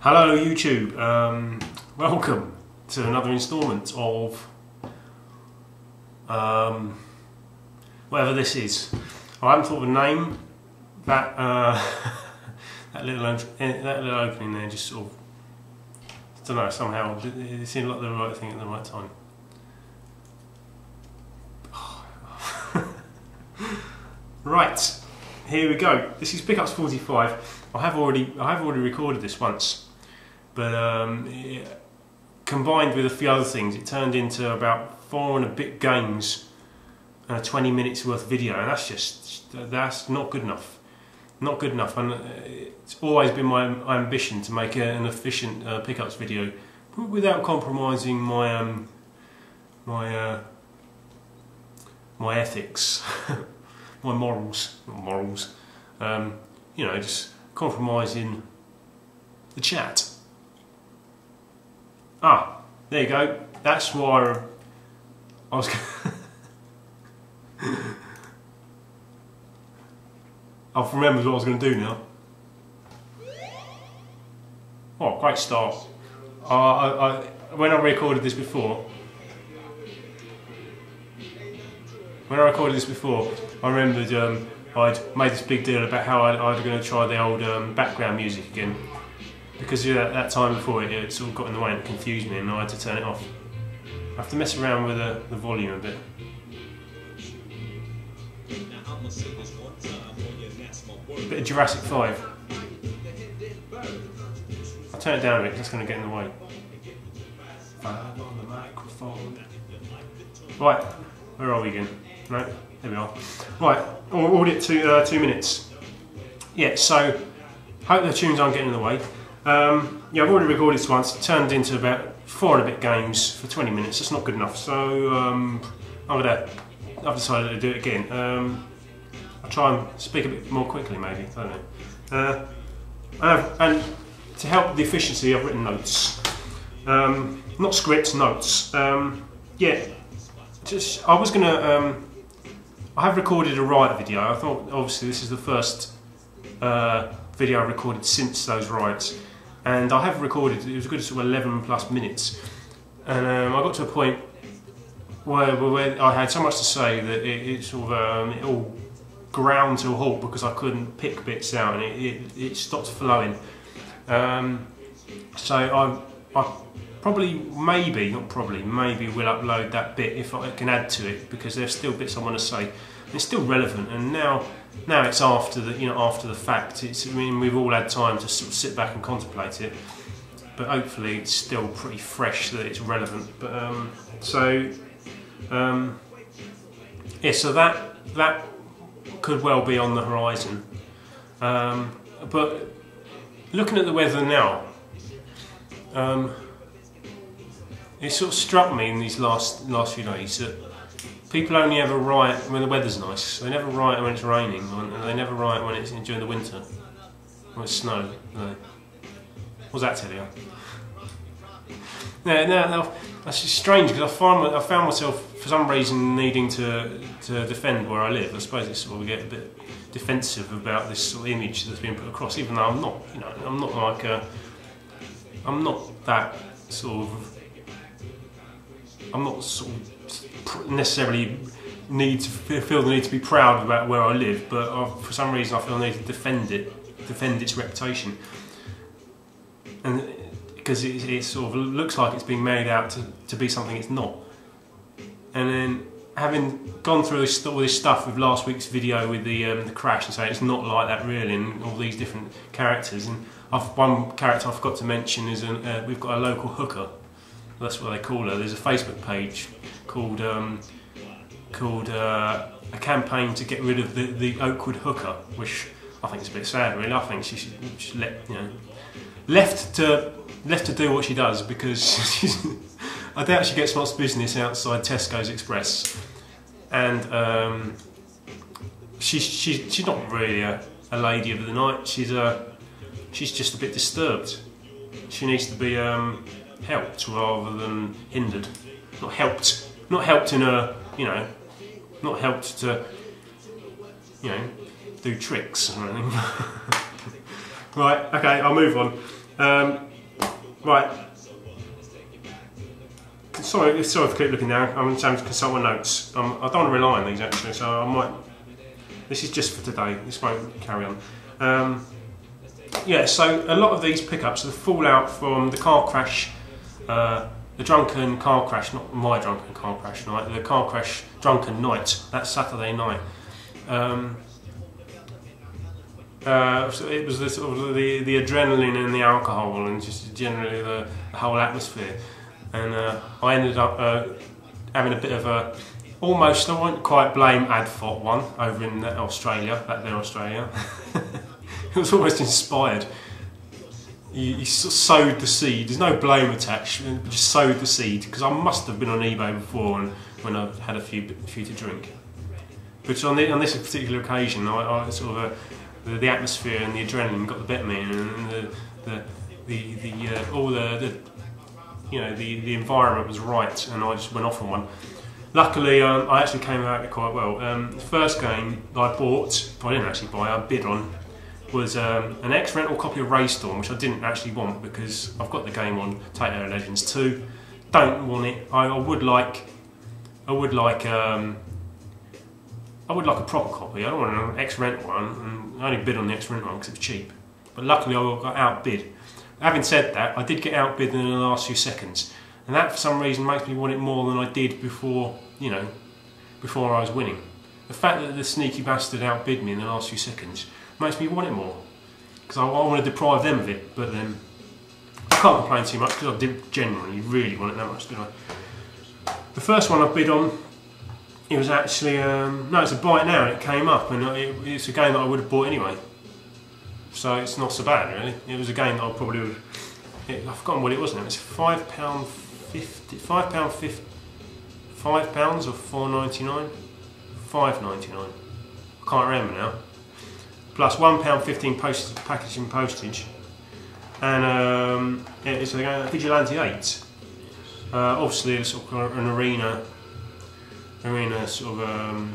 Hello YouTube, welcome to another instalment of whatever this is. I haven't thought of a name. That that little opening there just sort of, I don't know, somehow it seemed like the right thing at the right time. Right, here we go. This is Pickups 45. I have already recorded this once, but combined with a few other things, it turned into about 4 and a bit games and a 20 minutes worth of video, and that's not good enough. Not good enough, and it's always been my ambition to make an efficient pickups video without compromising my my ethics, my morals, not morals. You know, just compromising the chat. Ah, there you go. That's why I was. I've remembered what I was going to do now. Oh, great start. When I recorded this before, I remembered I'd made this big deal about how I was going to try the old background music again, because that time before it sort of got in the way and it confused me, and I had to turn it off. I have to mess around with the volume a bit. Bit of Jurassic 5. I'll turn it down a bit, that's going to get in the way. 5 on the microphone. Right, where are we again? No, there we are. Right, already at 2 minutes. Yeah, so hope the tunes aren't getting in the way. Yeah, I've already recorded this once. It turned into about 4 and a bit games for 20 minutes. That's not good enough. So I've decided to do it again. I'll try and speak a bit more quickly, maybe. I don't know. And to help the efficiency, I've written notes. Not scripts, notes. Yeah, I was gonna. I have recorded a riot video. I thought, obviously, this is the first video I recorded since those riots, and I have recorded. It was a good sort of 11 plus minutes, and I got to a point where I had so much to say that it sort of it all ground to a halt because I couldn't pick bits out, and it stopped flowing. So I probably, maybe will upload that bit if I can add to it, because there's still bits I want to say. And it's still relevant, and now it's after the fact. I mean, we've all had time to sort of sit back and contemplate it, but hopefully it's still pretty fresh that it's relevant. But yeah, so that could well be on the horizon. But looking at the weather now, it sort of struck me in these last few days that people only ever riot when the weather's nice. They never riot when it's raining, and they never riot when it's during the winter, when it's snow. No. What's that tell you? Now that's just strange, because I found myself for some reason needing to defend where I live. I suppose it's sort of get a bit defensive about this sort of image that's been put across, even though I'm not. You know, I'm not that sort of. I'm not sort of necessarily feel the need to be proud about where I live, but for some reason I feel I need to defend its reputation, and because it sort of looks like it's being made out to be something it's not. And then having gone through all this stuff with last week's video with the crash, and saying it's not like that really, and all these different characters, and one character I forgot to mention is we've got a local hooker. That's what they call her. There's a Facebook page called a campaign to get rid of the Oakwood hooker, which I think is a bit sad, really. I think she should left to do what she does, because I doubt she gets much business outside Tesco's Express, and she's not really a lady of the night. She's just a bit disturbed. She needs to be helped rather than hindered. Not helped in a, not helped to, do tricks or anything. Right, okay, I'll move on. Right. Sorry if I keep looking down. I'm going to consult my notes. I don't want to rely on these actually, so I might. This is just for today. This won't carry on. Yeah. So a lot of these pickups, the fallout from the car crash, the drunken car crash, not my drunken car crash night, the car crash drunken night. That Saturday night. So it was the sort of the adrenaline and the alcohol and just generally the whole atmosphere, and I ended up having a bit of a almost, I won't quite blame Adfot one over in Australia, back there Australia. It was almost inspired. You sort of sowed the seed. There's no blame attached, but just sowed the seed, because I must have been on eBay before and when I've had a few to drink. But on this particular occasion, I sort of the atmosphere and the adrenaline got the better of me, and the environment was right, and I just went off on one. Luckily, I actually came out quite well. The first game I bought, I didn't actually buy, I bid on, was an ex-rental copy of Raystorm, which I didn't actually want because I've got the game on Potato Legends 2. Don't want it. I would like a proper copy. I don't want an ex-rental one, and I only bid on the ex-rental one because it was cheap. But luckily I got outbid. Having said that, I did get outbid in the last few seconds, and that for some reason makes me want it more than I did before, before I was winning. The fact that the sneaky bastard outbid me in the last few seconds makes me want it more, because I want to deprive them of it, but I can't complain too much because I did genuinely really want it that much, didn't I? The first one I bid on, it was actually, no, it's a buy it now, and it came up, and it's a game that I would have bought anyway. So it's not so bad really. It was a game that I probably would, I've forgotten what it was now, it's £5.50, £5 or £4.99? £5.99, I can't remember now. Plus £1.15 packaging postage, and it's a Vigilante 8. Obviously it's sort of an arena sort of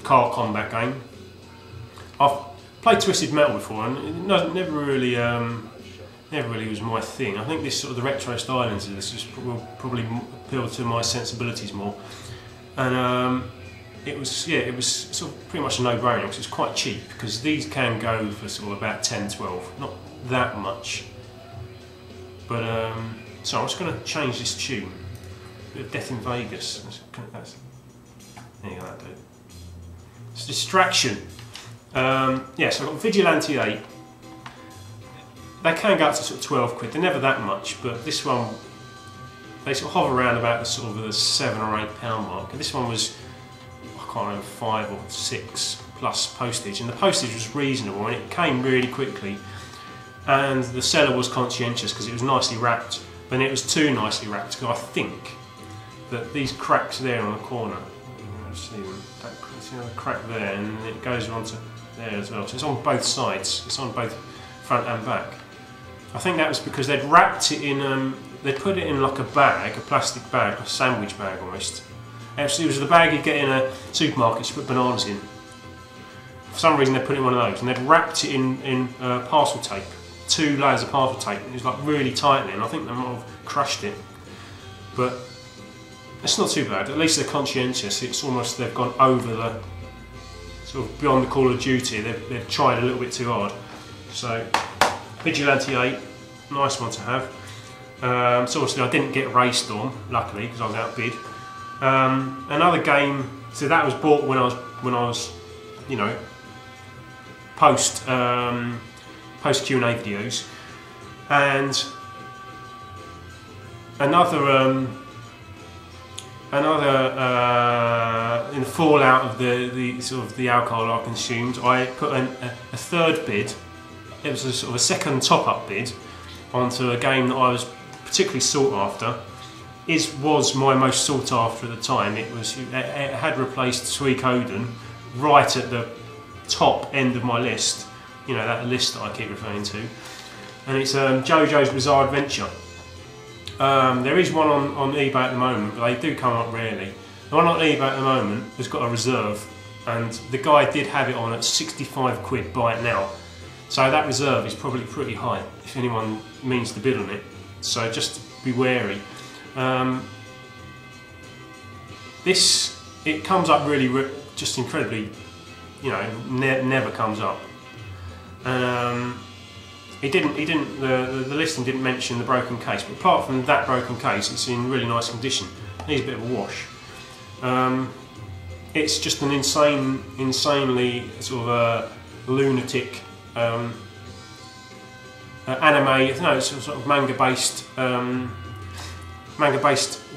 car combat game. I've played Twisted Metal before, and it never really was my thing. I think this sort of the retro stylings of this will probably appeal to my sensibilities more, and it was sort of pretty much a no-brainer because it's quite cheap, because these can go for sort of about 10-12, not that much. But so I'm just going to change this tune. A bit of Death in Vegas. There you go, that dude. It's Distraction. Yeah, so I've got Vigilante 8. They can go up to sort of 12 quid. They're never that much, but this one they sort of hover around about the sort of the £7 or £8 mark. And this one was, I can't remember, 5 or 6 plus postage, and the postage was reasonable, and it came really quickly. And the seller was conscientious because it was nicely wrapped, but it was too nicely wrapped, because I think that these cracks there on the corner, see the crack there, and it goes on to there as well. So it's on both sides. It's on both front and back. I think that was because they'd wrapped it in. They put it in like a bag, a plastic bag, a sandwich bag almost. Actually, it was the bag you get in a supermarket. You put bananas in. For some reason, they put it in one of those, and they'd wrapped it in parcel tape, 2 layers of parcel tape. It was like really tightly, and I think they might have crushed it, but it's not too bad. At least they're conscientious. It's almost they've gone over the sort of beyond the call of duty. They've tried a little bit too hard. So Vigilante 8, nice one to have. So obviously I didn't get Raystorm, luckily, because I was outbid. Another game. So that was bought when I was, post Q&A videos, and another in the fallout of the sort of the alcohol I consumed, I put a third bid. It was a sort of a second top-up bid onto a game that I was particularly sought after. Was my most sought after at the time. It had replaced Suikoden right at the top end of my list. That list that I keep referring to, and it's JoJo's Bizarre Adventure. There is one on eBay at the moment, but they do come up rarely. The one on eBay at the moment has got a reserve, and the guy did have it on at 65 quid, buy it now. So that reserve is probably pretty high if anyone means to bid on it. so just be wary. It comes up really, just incredibly, you know, never comes up. And the listing didn't mention the broken case, but apart from that broken case, it's in really nice condition. It needs a bit of a wash. It's just an insanely sort of lunatic anime. No, it's sort of manga-based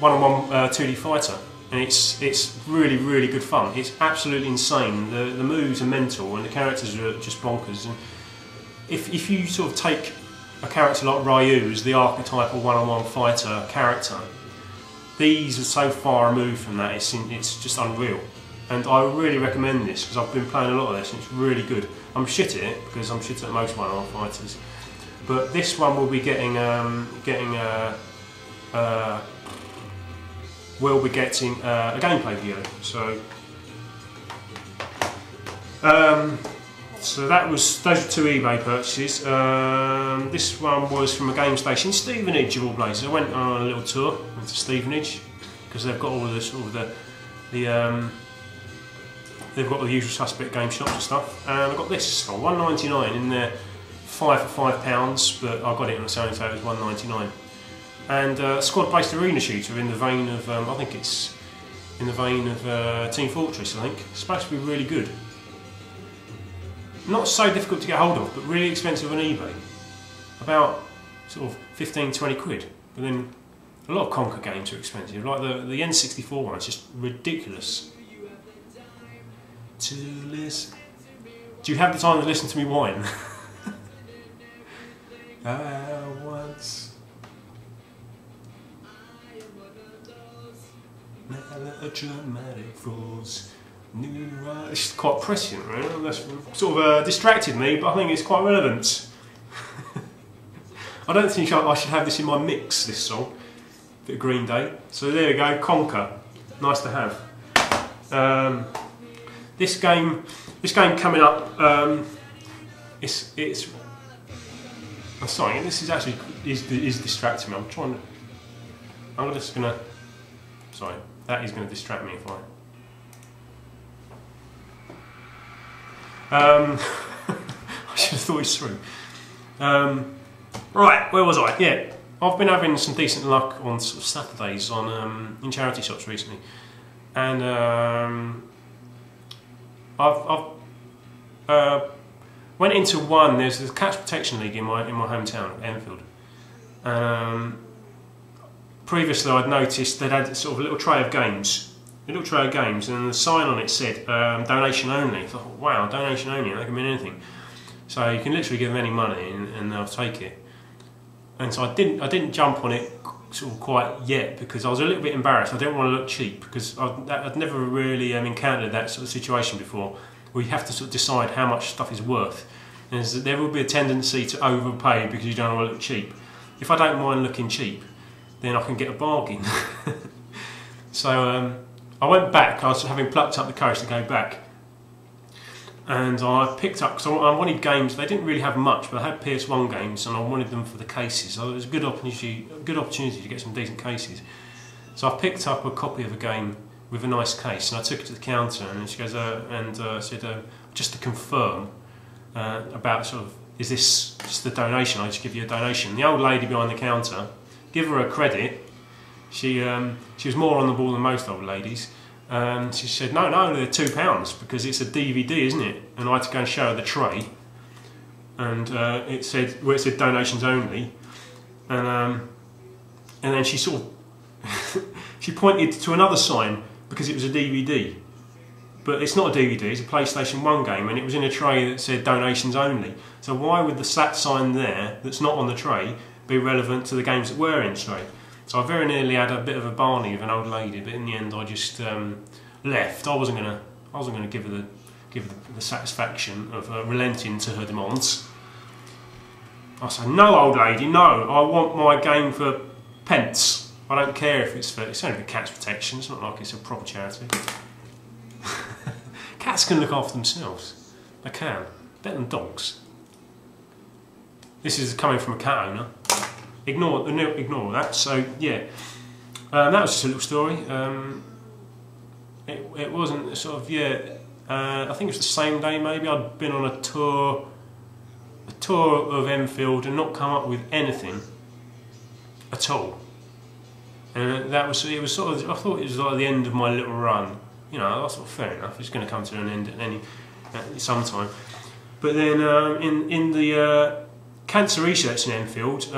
one-on-one 2D fighter, and it's really good fun. It's absolutely insane. The moves are mental, and the characters are just bonkers. And if you sort of take a character like Ryu as the archetypal one-on-one fighter character, these are so far removed from that. It's just unreal. And I really recommend this because I've been playing a lot of this and it's really good. I'm shit at it because I'm shit at most one-on-one fighters, but this one will be getting we'll be getting a gameplay video. So those are 2 eBay purchases. This one was from a game station, Stevenage of all places. I went on a little tour into Stevenage because they've got all of the sort of they've got the usual suspect game shops and stuff. And I got this for £1.99 in there, 5 for £5, but I got it on the sale, so it was £1.99. And squad-based arena shooter in the vein of I think it's in the vein of Team Fortress. I think it's supposed to be really good. Not so difficult to get hold of, but really expensive on eBay. About sort of 15–20 quid. But then a lot of Conquer games are expensive. Like the N64 one, it's just ridiculous. Do you have the time to listen to me whine? Once melodramatic fools. It's quite prescient, really. That's sort of distracted me, but I think it's quite relevant. I don't think I should have this in my mix, this song. Bit of Green Day. So there we go, Conquer. Nice to have. This game coming up. I'm sorry. This is actually is distracting me. I'm just gonna. Sorry, that is gonna distract me if I. I should have thought this through. Right, where was I? Yeah, I've been having some decent luck on sort of Saturdays on in charity shops recently, and I've went into one. There's the Catch Protection League in my hometown, Enfield. Previously, I'd noticed they'd had sort of a little tray of games. And the sign on it said donation only. I thought, wow, donation only, that can mean anything. So you can literally give them any money and they'll take it. And so I didn't jump on it sort of quite yet because I was a little bit embarrassed. I didn't want to look cheap because I'd never really encountered that sort of situation before, where you have to sort of decide how much stuff is worth. And there will be a tendency to overpay because you don't want to look cheap. If I don't mind looking cheap, then I can get a bargain. So I went back. I was having plucked up the courage to go back, and I picked up because I wanted games. They didn't really have much, but I had PS1 games, and I wanted them for the cases. So it was a good opportunity to get some decent cases. So I picked up a copy of a game with a nice case, and I took it to the counter, and she goes said just to confirm about sort of, is this just a donation? I just give you a donation. The old lady behind the counter, give her a credit. She was more on the ball than most old ladies. She said, no, they're £2 because it's a DVD, isn't it? And I had to go and show her the tray, and it said donations only, and then she sort of she pointed to another sign because it was a DVD, but it's not a DVD, it's a PlayStation 1 game, and it was in a tray that said donations only. So why would the sign there that's not on the tray be relevant to the games that were in the tray? So I very nearly had a bit of a barney with an old lady, but in the end I just left. I wasn't gonna give her the satisfaction of relenting to her demands. I said, no, old lady, no. I want my game for pence. I don't care if it's only for Cat's Protection. It's not like it's a proper charity. Cats can look after themselves. They can, better than dogs. This is coming from a cat owner. ignore that. So yeah, that was just a little story. It wasn't sort of, yeah. I think it was the same day maybe. I'd been on a tour of Enfield and not come up with anything at all. And it was sort of, I thought it was like the end of my little run. You know, I thought fair enough, it's going to come to an end at sometime. But then in the cancer research in Enfield,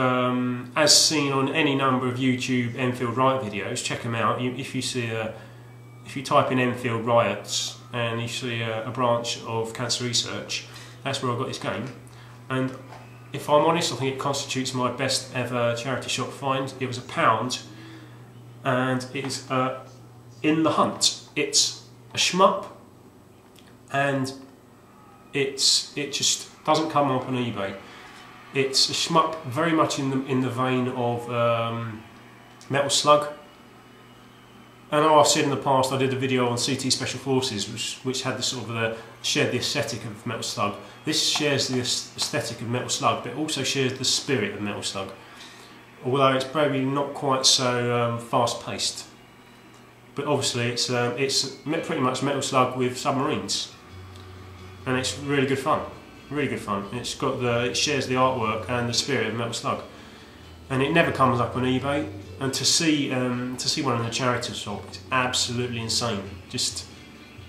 as seen on any number of YouTube Enfield riot videos, check them out. If you type in Enfield riots and you see a branch of cancer research, that's where I got this game. And if I'm honest, I think it constitutes my best ever charity shop find. It was £1, and it's in the Hunt. It's a shmup, and it just doesn't come up on eBay. It's a shmup very much in the vein of Metal Slug. I know I've said in the past, I did a video on CT Special Forces which had the sort of shared the aesthetic of Metal Slug. This shares the aesthetic of Metal Slug, but also shares the spirit of Metal Slug, although it's probably not quite so fast paced. But obviously it's pretty much Metal Slug with submarines, and it's really good fun. Really good fun. It shares the artwork and the spirit of Metal Slug, and it never comes up on eBay. And to see one in a charity shop is absolutely insane. Just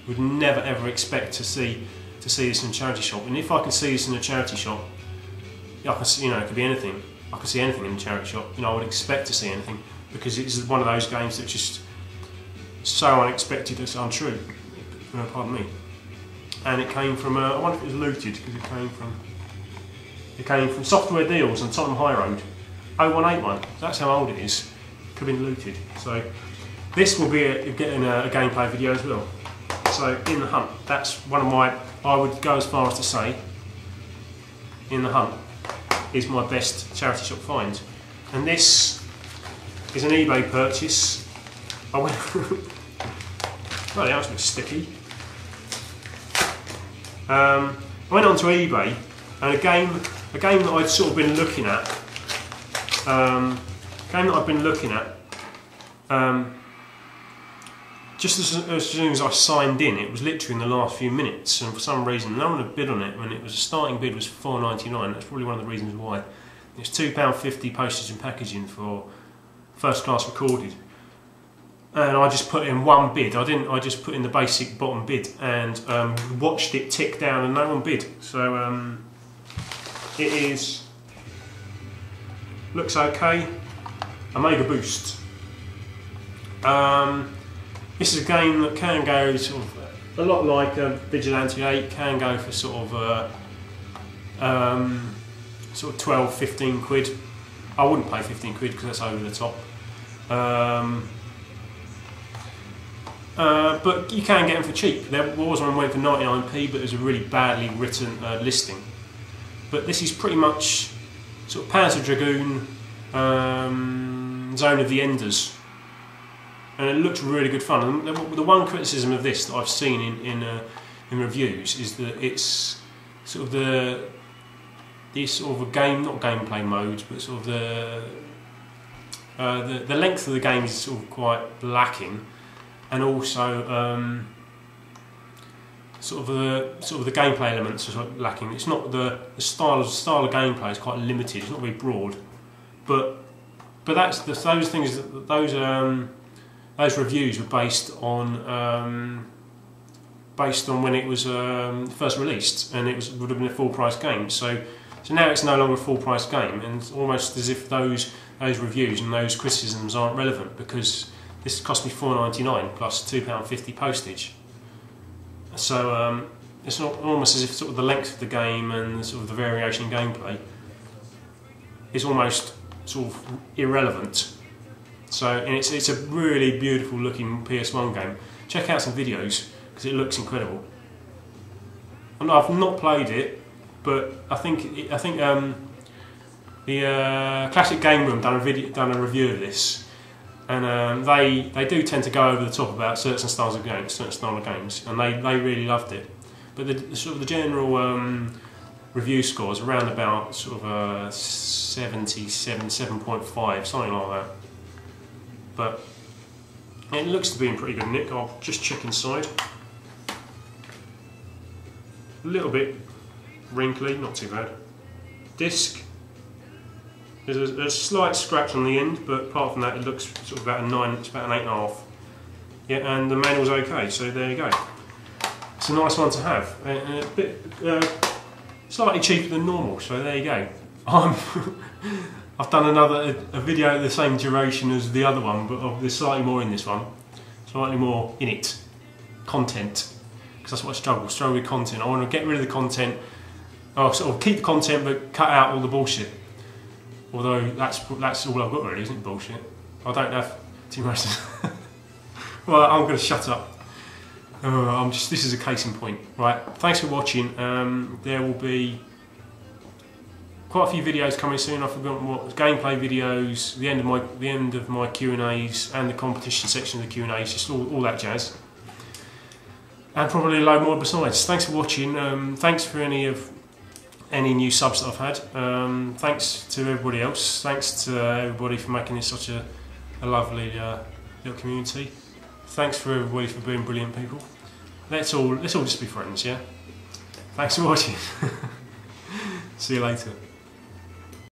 would never ever expect to see this in a charity shop. And if I can see this in a charity shop, I can see, it could be anything. I can see anything in a charity shop. I would expect to see anything, because it's one of those games that's just so unexpected it's untrue. Pardon me. And it came from I wonder if it was looted, because it came from Software Deals on Tottenham High Road, 0181. That's how old it is. Could have been looted. So this will be getting a gameplay video as well. So in the Hunt, that's one of my, I would go as far as to say, in the Hunt is my best charity shop find. And this is an eBay purchase. I went well, that was a bit sticky. I went onto eBay, and a game that I'd sort of been looking at, just as soon as I signed in, it was literally in the last few minutes, and for some reason no one had bid on it, when it was, the starting bid was £4.99. That's probably one of the reasons why. It's £2.50 postage and packaging for first class recorded. And I just put in one bid. I just put in the basic bottom bid, and watched it tick down, and no one bid. So it looks okay. Omega Boost. This is a game that can go sort of a lot like Vigilante 8. Can go for sort of 12, 15 quid. I wouldn't pay 15 quid because that's over the top. But you can get them for cheap. There was one went for 99p, but it was a really badly written listing. But this is pretty much sort of Panzer Dragoon, Zone of the Enders, and it looks really good fun. And the one criticism of this that I've seen in reviews is that it's sort of these sort of not gameplay modes, but sort of the length of the game is sort of quite lacking. And also sort of the gameplay elements are sort of lacking. It's not the style of gameplay is quite limited. It's not very broad, but that's those things. Those reviews were based on when it was first released, and would have been a full price game. So now it's no longer a full price game, and it's almost as if those reviews and those criticisms aren't relevant, because this cost me £4.99 plus £2.50 postage. So it's not almost as if sort of the length of the game and sort of the variation in gameplay is almost sort of irrelevant. So, and it's a really beautiful looking PS1 game. Check out some videos because it looks incredible. And I've not played it, but I think the Classic Game Room done a review of this. And they do tend to go over the top about certain styles of games, and they really loved it. But the general review scores around about sort of 77, 7.5, something like that. But it looks to be in pretty good nick. I'll just check inside. A little bit wrinkly, not too bad. Disc. There's a slight scratch on the end, but apart from that, it looks sort of about a 9. It's about an 8.5. Yeah, and the manual's okay. So there you go. It's a nice one to have. A bit slightly cheaper than normal. So there you go. I've done a video of the same duration as the other one, but there's slightly more in this one. Slightly more in it. Content. Because that's what I struggle with content. I want to get rid of the content. I'll sort of keep the content but cut out all the bullshit. Although that's all I've got really, isn't it? Bullshit. I don't have too much. Well, I'm going to shut up. This is a case in point. Right, thanks for watching. There will be quite a few videos coming soon. I've forgotten what gameplay videos, the end of my Q&As, and the competition section of the Q&As, just all that jazz, and probably a load more besides. Thanks for watching. Thanks for any new subs that I've had. Thanks to everybody else. Thanks to everybody for making this such a lovely little community. Thanks for everybody for being brilliant people. Let's all just be friends, yeah? Thanks for watching. See you later.